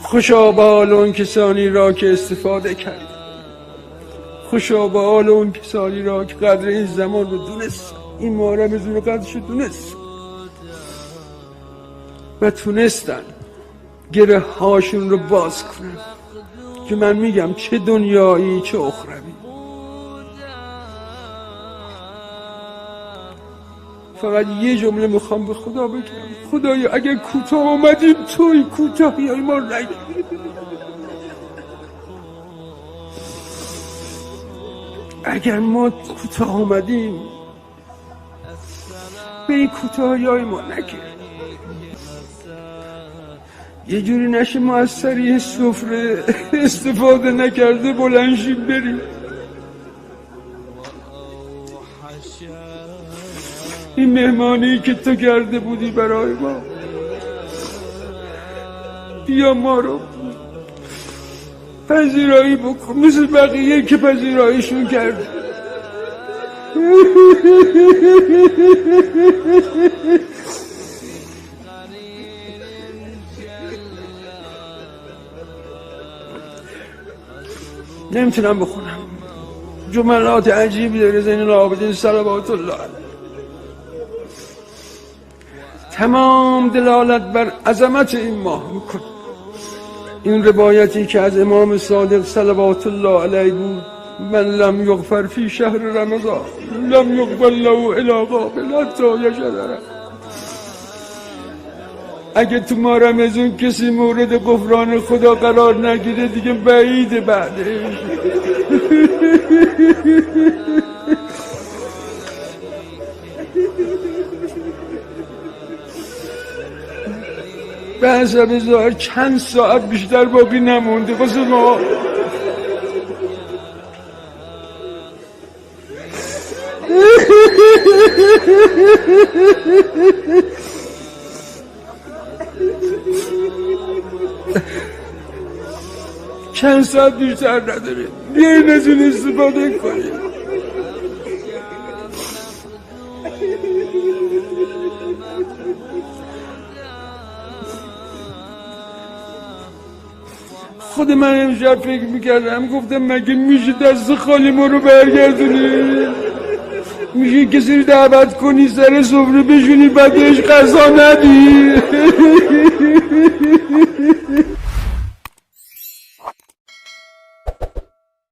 خوشا به حال اون کسانی را که استفاده کرد، خوشا به حال اون کسانی را که قدر این زمان رو دونست، این ماه رمضان رو قدرش رو دونست و تونستن گره هاشون رو باز کنن که من میگم چه دنیایی چه اخروی. فقط یه جمله میخوام به خدا بگم، خدایا اگر کوتاه آمدیم توی کوتاهی های ما رنگ، اگر ما کوتاه آمدیم به این کوتاهی های ما نگیر، یه جوری نشه ما از سریع سفره استفاده نکرده بلنشیم بریم. این مهمانی که تو کرده بودی برای ما، بیا ما رو پذیرایی بکن مثل بقیه که پذیراییشون کرد. نمیتونم بخونم، جملات عجیبی داره زین العابدین صلوات الله علیه، تمام دلالت بر عظمت این ماه میکنه. این روایتی که از امام صادق صلوات الله علیه بود، من لم یغفر فی شهر رمضان لم یغفر له الی قابل حتی یشهر. اگه تو ماه رمضان کسی مورد غفران خدا قرار نگیره دیگه بعیده بعدش. به حسب ظاهر چند ساعت بیشتر باقی نمونده واسه ما. چند ساعت بیشتر نداره، بیاین از این استفاده کنیم. خود من امشب فکر میکردم، گفتم مگه میشه دست خالی ما رو برگردونی؟ میشه کسی رو دعوت کنی سر سفره بشونی بعدش غذا ندی؟